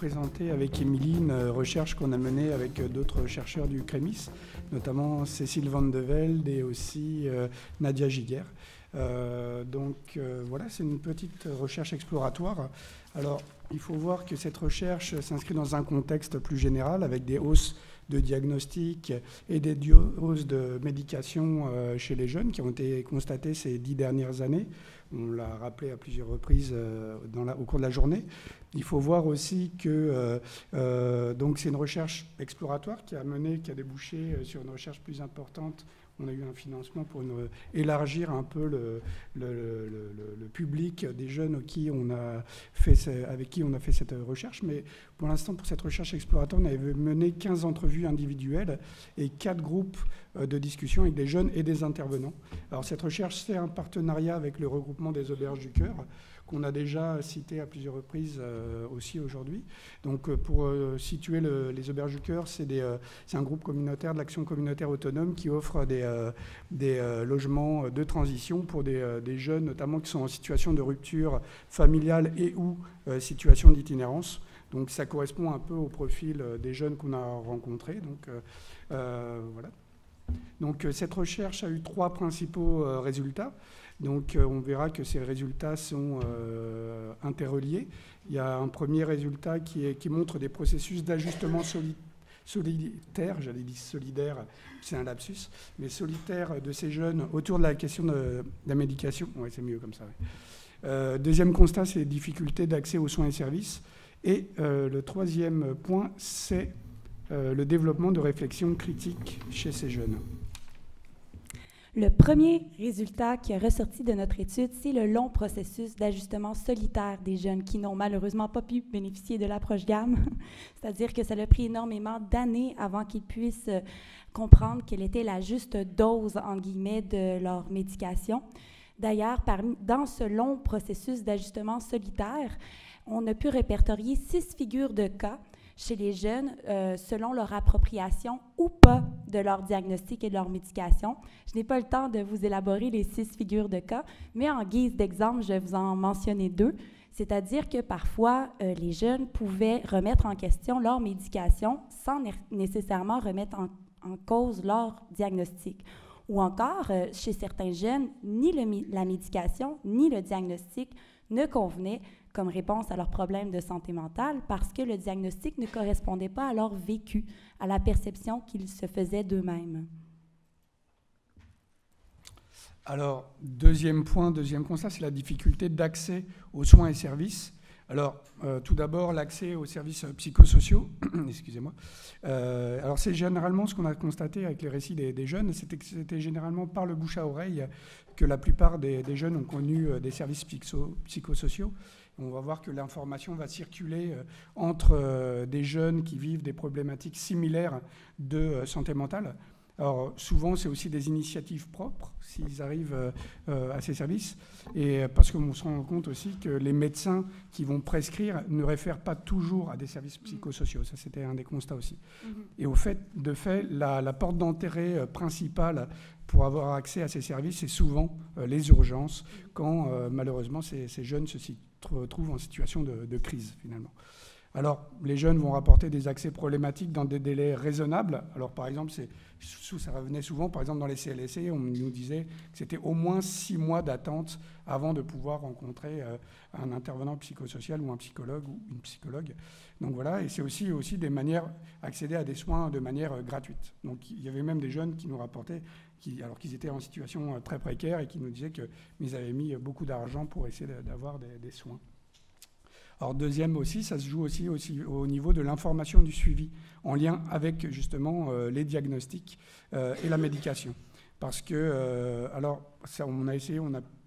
présenter avec Émilie une recherche qu'on a menée avec d'autres chercheurs du CREMIS, notamment Cécile Van de Velde et aussi Nadia Giguère. Voilà, c'est une petite recherche exploratoire. Alors, il faut voir que cette recherche s'inscrit dans un contexte plus général avec des hausses de diagnostic et des hausses de médication chez les jeunes qui ont été constatées ces 10 dernières années. On l'a rappelé à plusieurs reprises au cours de la journée. Il faut voir aussi que donc c'est une recherche exploratoire qui a débouché sur une recherche plus importante. On a eu un financement pour élargir un peu le public des jeunes avec qui on a fait cette recherche. Mais pour l'instant, pour cette recherche exploratoire, on avait mené 15 entrevues individuelles et 4 groupes de discussion avec des jeunes et des intervenants. Alors cette recherche, c'est un partenariat avec le regroupement des Auberges du Cœur, qu'on a déjà cité à plusieurs reprises aussi aujourd'hui. Donc pour situer les Auberges du Cœur, c'est un groupe communautaire de l'action communautaire autonome qui offre des logements de transition pour des jeunes, notamment qui sont en situation de rupture familiale et ou situation d'itinérance. Donc ça correspond un peu au profil des jeunes qu'on a rencontrés. Donc voilà. Donc cette recherche a eu 3 principaux résultats. Donc on verra que ces résultats sont interreliés. Il y a un premier résultat qui montre des processus d'ajustement solitaire, j'allais dire solidaire, c'est un lapsus, mais solitaire de ces jeunes autour de la question de la médication. Oui, c'est mieux comme ça. Ouais. Deuxième constat, c'est les difficultés d'accès aux soins et services. Et le troisième point, c'est le développement de réflexion critique chez ces jeunes. Le premier résultat qui est ressorti de notre étude, c'est le long processus d'ajustement solitaire des jeunes qui n'ont malheureusement pas pu bénéficier de l'approche gamme. C'est-à-dire que ça leur a pris énormément d'années avant qu'ils puissent comprendre quelle était la juste dose, entre guillemets, de leur médication. D'ailleurs, dans ce long processus d'ajustement solitaire, on a pu répertorier 6 figures de cas chez les jeunes selon leur appropriation ou pas de leur diagnostic et de leur médication. Je n'ai pas le temps de vous élaborer les 6 figures de cas, mais en guise d'exemple, je vais vous en mentionner 2. C'est-à-dire que parfois, les jeunes pouvaient remettre en question leur médication sans nécessairement remettre en cause leur diagnostic. Ou encore, chez certains jeunes, ni la médication ni le diagnostic ne convenaient comme réponse à leurs problèmes de santé mentale parce que le diagnostic ne correspondait pas à leur vécu, à la perception qu'ils se faisaient d'eux-mêmes. Alors, deuxième constat, c'est la difficulté d'accès aux soins et services. Alors, tout d'abord, l'accès aux services psychosociaux. Excusez-moi. Alors, c'est généralement ce qu'on a constaté avec les récits des jeunes, c'était généralement par le bouche à oreille que la plupart des jeunes ont connu des services psychosociaux. On va voir que l'information va circuler entre des jeunes qui vivent des problématiques similaires de santé mentale. Alors souvent, c'est aussi des initiatives propres s'ils arrivent à ces services. Et parce qu'on se rend compte aussi que les médecins qui vont prescrire ne réfèrent pas toujours à des services psychosociaux. Ça, c'était un des constats aussi. Et de fait, la porte d'entrée principale pour avoir accès à ces services, c'est souvent les urgences, quand malheureusement ces jeunes se trouvent en situation de crise finalement. Alors, les jeunes vont rapporter des accès problématiques dans des délais raisonnables. Alors, par exemple, ça revenait souvent, par exemple, dans les CLSC, on nous disait que c'était au moins 6 mois d'attente avant de pouvoir rencontrer un intervenant psychosocial ou un psychologue ou une psychologue. Donc voilà, et c'est aussi des manières d'accéder à des soins de manière gratuite. Donc, il y avait même des jeunes qui nous rapportaient, alors qu'ils étaient en situation très précaire et qui nous disaient qu'ils avaient mis beaucoup d'argent pour essayer d'avoir des soins. Alors deuxième aussi, ça se joue aussi au niveau de l'information du suivi, en lien avec justement les diagnostics et la médication. Parce que, alors ça,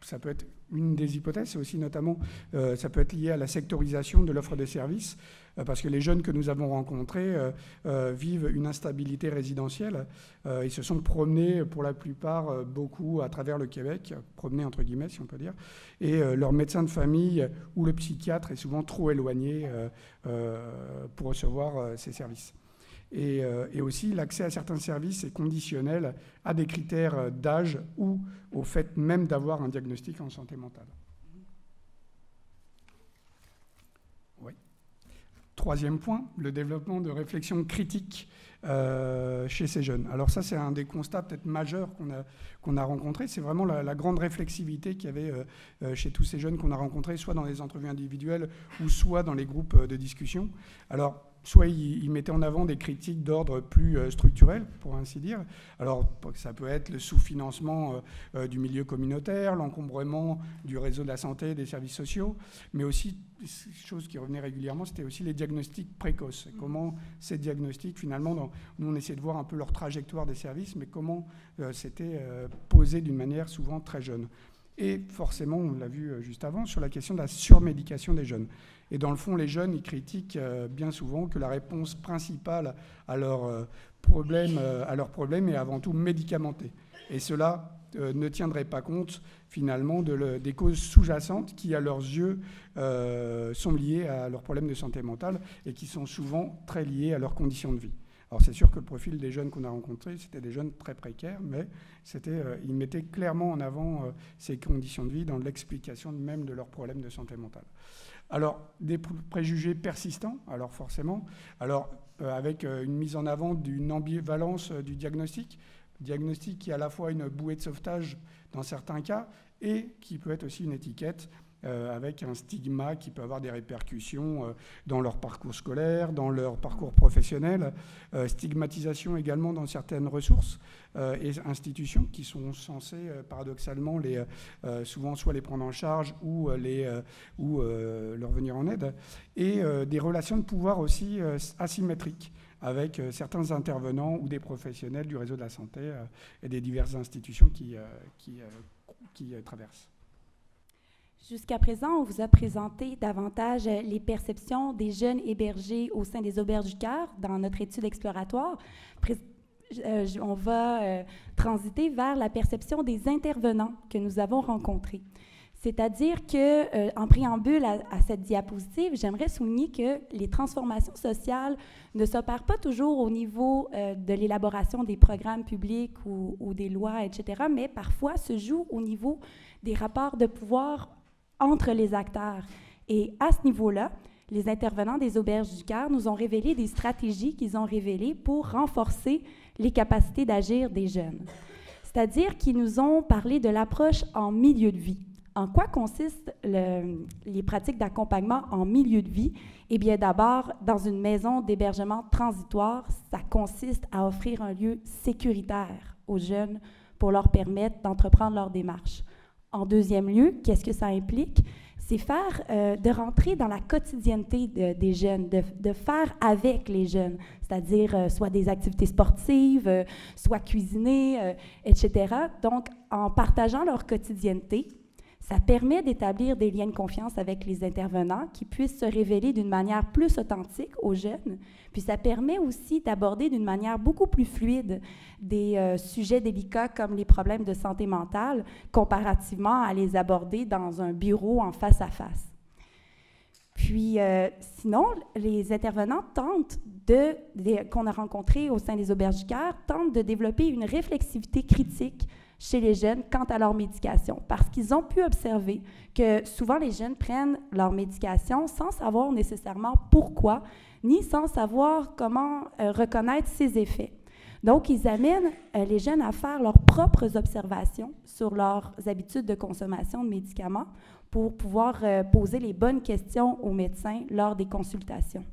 ça peut être une des hypothèses, c'est aussi notamment, ça peut être lié à la sectorisation de l'offre de services, parce que les jeunes que nous avons rencontrés vivent une instabilité résidentielle. Ils se sont promenés pour la plupart beaucoup à travers le Québec, promenés entre guillemets si on peut dire, et leur médecin de famille ou le psychiatre est souvent trop éloigné pour recevoir ces services. Et aussi, l'accès à certains services est conditionnel à des critères d'âge ou au fait même d'avoir un diagnostic en santé mentale. Oui. Troisième point, le développement de réflexion critique chez ces jeunes. Alors ça, c'est un des constats peut-être majeurs qu'on a rencontrés. C'est vraiment la grande réflexivité qu'il y avait chez tous ces jeunes qu'on a rencontrés, soit dans les entrevues individuelles ou soit dans les groupes de discussion. Alors, soit ils mettaient en avant des critiques d'ordre plus structurel, pour ainsi dire. Alors, ça peut être le sous-financement du milieu communautaire, l'encombrement du réseau de la santé, des services sociaux, mais aussi, chose qui revenait régulièrement, c'était aussi les diagnostics précoces. Comment ces diagnostics, finalement, nous on essayait de voir un peu leur trajectoire des services, mais comment c'était posé d'une manière souvent très jeune. Et forcément, on l'a vu juste avant, sur la question de la surmédication des jeunes. Et dans le fond, les jeunes, ils critiquent bien souvent que la réponse principale à leurs problèmes est avant tout médicamentée. Et cela ne tiendrait pas compte, finalement, des causes sous-jacentes qui, à leurs yeux, sont liées à leurs problèmes de santé mentale et qui sont souvent très liées à leurs conditions de vie. Alors c'est sûr que le profil des jeunes qu'on a rencontrés, c'était des jeunes très précaires, mais ils mettaient clairement en avant ces conditions de vie dans l'explication même de leurs problèmes de santé mentale. Alors, des préjugés persistants, alors forcément, avec une mise en avant d'une ambivalence du diagnostic qui est à la fois une bouée de sauvetage dans certains cas et qui peut être aussi une étiquette avec un stigma qui peut avoir des répercussions dans leur parcours scolaire, dans leur parcours professionnel, stigmatisation également dans certaines ressources et institutions qui sont censées paradoxalement souvent soit les prendre en charge ou leur venir en aide, et des relations de pouvoir aussi asymétriques avec certains intervenants ou des professionnels du réseau de la santé et des diverses institutions qui traversent. Jusqu'à présent, on vous a présenté davantage les perceptions des jeunes hébergés au sein des Auberges du Cœur dans notre étude exploratoire. On va transiter vers la perception des intervenants que nous avons rencontrés. C'est-à-dire qu'en préambule à cette diapositive, j'aimerais souligner que les transformations sociales ne s'opèrent pas toujours au niveau de l'élaboration des programmes publics ou des lois, etc., mais parfois se jouent au niveau des rapports de pouvoir entre les acteurs. Et à ce niveau-là, les intervenants des Auberges du Cœur nous ont révélé des stratégies qu'ils ont révélées pour renforcer les capacités d'agir des jeunes. C'est-à-dire qu'ils nous ont parlé de l'approche en milieu de vie. En quoi consistent les pratiques d'accompagnement en milieu de vie? Eh bien, d'abord, dans une maison d'hébergement transitoire, ça consiste à offrir un lieu sécuritaire aux jeunes pour leur permettre d'entreprendre leur démarche. En deuxième lieu, qu'est-ce que ça implique? C'est de rentrer dans la quotidienneté des jeunes, de faire avec les jeunes, c'est-à-dire soit des activités sportives, soit cuisiner, etc. Donc, en partageant leur quotidienneté, ça permet d'établir des liens de confiance avec les intervenants qui puissent se révéler d'une manière plus authentique aux jeunes. Puis ça permet aussi d'aborder d'une manière beaucoup plus fluide des sujets délicats comme les problèmes de santé mentale, comparativement à les aborder dans un bureau en face à face. Puis sinon, les intervenants qu'on a rencontrés au sein des Auberges du Cœur tentent de développer une réflexivité critique chez les jeunes quant à leur médication, parce qu'ils ont pu observer que souvent les jeunes prennent leur médication sans savoir nécessairement pourquoi, ni sans savoir comment reconnaître ses effets. Donc, ils amènent les jeunes à faire leurs propres observations sur leurs habitudes de consommation de médicaments pour pouvoir poser les bonnes questions aux médecins lors des consultations.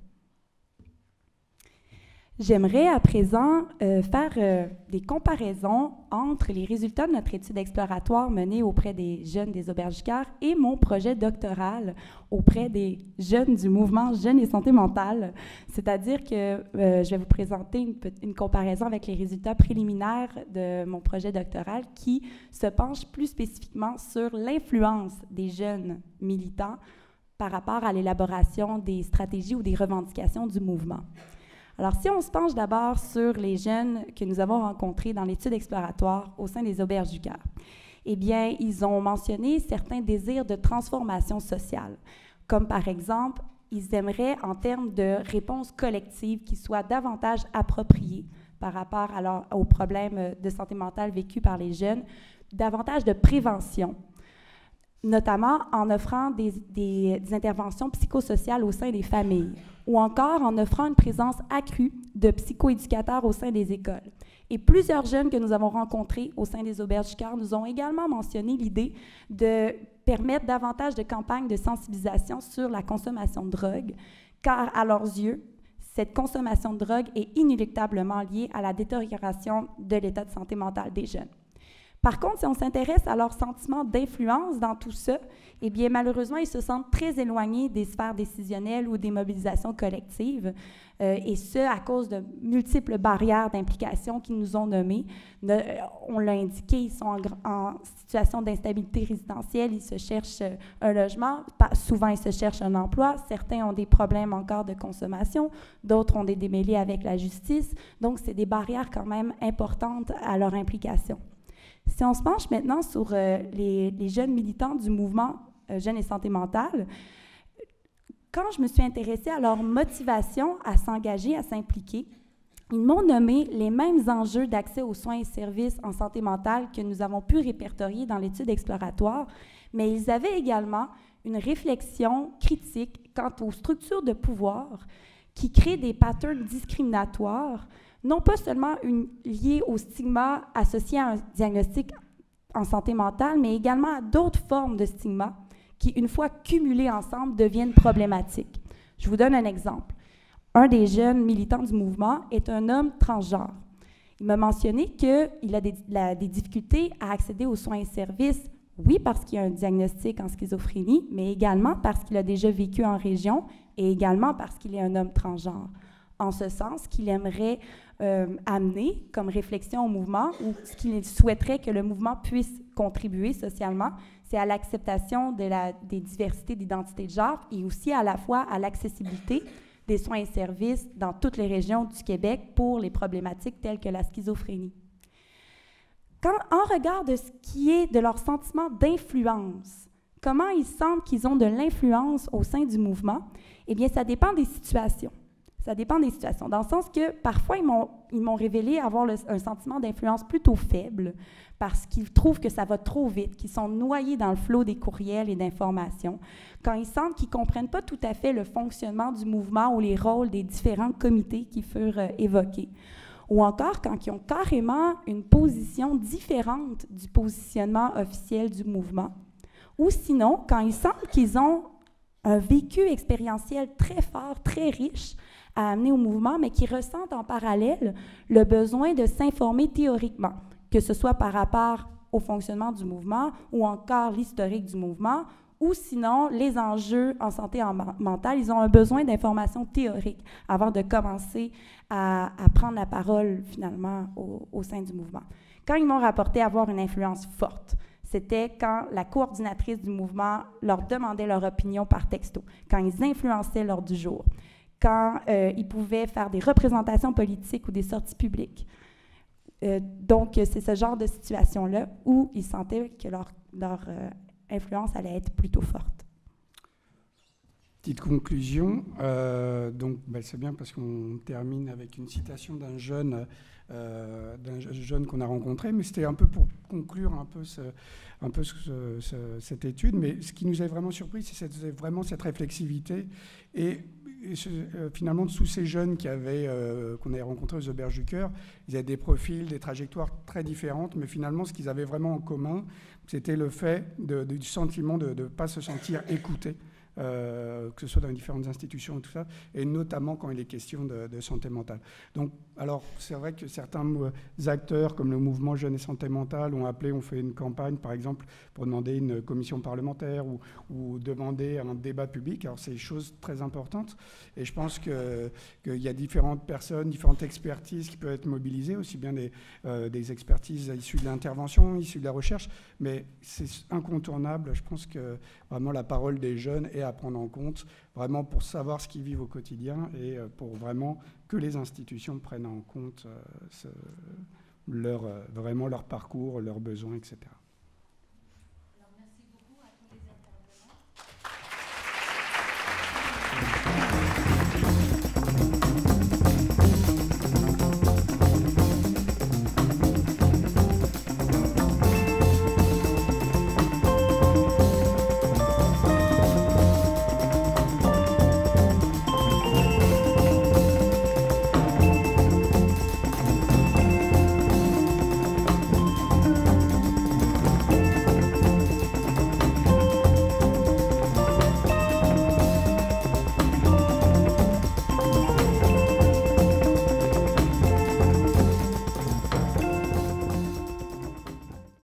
J'aimerais à présent faire des comparaisons entre les résultats de notre étude exploratoire menée auprès des jeunes des Auberges du Cœur et mon projet doctoral auprès des jeunes du mouvement Jeunes et Santé mentale. C'est-à-dire que je vais vous présenter une comparaison avec les résultats préliminaires de mon projet doctoral qui se penche plus spécifiquement sur l'influence des jeunes militants par rapport à l'élaboration des stratégies ou des revendications du mouvement. Alors, si on se penche d'abord sur les jeunes que nous avons rencontrés dans l'étude exploratoire au sein des Auberges du Cœur, eh bien, ils ont mentionné certains désirs de transformation sociale, comme par exemple, ils aimeraient, en termes de réponses collectives, qui soient davantage appropriées par rapport aux problèmes de santé mentale vécus par les jeunes, davantage de prévention, notamment en offrant des interventions psychosociales au sein des familles, ou encore en offrant une présence accrue de psychoéducateurs au sein des écoles. Et plusieurs jeunes que nous avons rencontrés au sein des auberges du cœur nous ont également mentionné l'idée de permettre davantage de campagnes de sensibilisation sur la consommation de drogue, car à leurs yeux, cette consommation de drogue est inéluctablement liée à la détérioration de l'état de santé mentale des jeunes. Par contre, si on s'intéresse à leur sentiment d'influence dans tout ça, eh bien, malheureusement, ils se sentent très éloignés des sphères décisionnelles ou des mobilisations collectives, et ce, à cause de multiples barrières d'implication qu'ils nous ont nommées. On l'a indiqué, ils sont en situation d'instabilité résidentielle, ils se cherchent un logement, souvent ils se cherchent un emploi, certains ont des problèmes encore de consommation, d'autres ont des démêlés avec la justice, donc c'est des barrières quand même importantes à leur implication. Si on se penche maintenant sur les jeunes militants du mouvement Jeunes et Santé mentale, quand je me suis intéressée à leur motivation à s'engager, à s'impliquer, ils m'ont nommé les mêmes enjeux d'accès aux soins et services en santé mentale que nous avons pu répertorier dans l'étude exploratoire, mais ils avaient également une réflexion critique quant aux structures de pouvoir qui créent des patterns discriminatoires, non pas seulement liés au stigma associé à un diagnostic en santé mentale, mais également à d'autres formes de stigma qui, une fois cumulées ensemble, deviennent problématiques. Je vous donne un exemple. Un des jeunes militants du mouvement est un homme transgenre. Il m'a mentionné qu'il a des difficultés à accéder aux soins et services, oui, parce qu'il y a un diagnostic en schizophrénie, mais également parce qu'il a déjà vécu en région et également parce qu'il est un homme transgenre. En ce sens, qu'il aimerait amener comme réflexion au mouvement, ou ce qu'il souhaiterait que le mouvement puisse contribuer socialement, c'est à l'acceptation des diversités d'identité de genre et aussi à la fois à l'accessibilité des soins et services dans toutes les régions du Québec pour les problématiques telles que la schizophrénie. En regard de ce qui est de leur sentiment d'influence, comment ils sentent qu'ils ont de l'influence au sein du mouvement, eh bien, ça dépend des situations. Ça dépend des situations, dans le sens que parfois, ils m'ont révélé avoir un sentiment d'influence plutôt faible parce qu'ils trouvent que ça va trop vite, qu'ils sont noyés dans le flot des courriels et d'informations, quand ils sentent qu'ils ne comprennent pas tout à fait le fonctionnement du mouvement ou les rôles des différents comités qui furent évoqués, ou encore quand ils ont carrément une position différente du positionnement officiel du mouvement, ou sinon, quand ils sentent qu'ils ont un vécu expérientiel très fort, très riche, à amener au mouvement, mais qui ressentent en parallèle le besoin de s'informer théoriquement, que ce soit par rapport au fonctionnement du mouvement ou encore l'historique du mouvement, ou sinon les enjeux en santé mentale. Ils ont un besoin d'informations théoriques avant de commencer à prendre la parole finalement au sein du mouvement. Quand ils m'ont rapporté avoir une influence forte, c'était quand la coordinatrice du mouvement leur demandait leur opinion par texto, quand ils influençaient l'ordre du jour, quand ils pouvaient faire des représentations politiques ou des sorties publiques. Donc, c'est ce genre de situation-là où ils sentaient que leur influence allait être plutôt forte. Petite conclusion, c'est bien parce qu'on termine avec une citation d'un jeune qu'on a rencontré, mais c'était un peu pour conclure cette étude. Mais ce qui nous a vraiment surpris, c'est vraiment cette réflexivité et finalement, tous ces jeunes qu'on avait rencontrés aux auberges du cœur, ils avaient des profils, des trajectoires très différentes, mais finalement, ce qu'ils avaient vraiment en commun, c'était le fait du sentiment de ne pas se sentir écoutés, que ce soit dans les différentes institutions et tout ça, et notamment quand il est question de santé mentale. Donc, alors, c'est vrai que certains acteurs, comme le mouvement Jeunes et Santé mentale, ont fait une campagne, par exemple, pour demander une commission parlementaire ou demander un débat public. Alors, c'est des choses très importantes, et je pense qu'il y a différentes personnes, différentes expertises qui peuvent être mobilisées, aussi bien des expertises issues de l'intervention, issues de la recherche, mais c'est incontournable. Je pense que vraiment la parole des jeunes est à prendre en compte, vraiment pour savoir ce qu'ils vivent au quotidien et pour vraiment que les institutions prennent en compte vraiment leur parcours, leurs besoins, etc.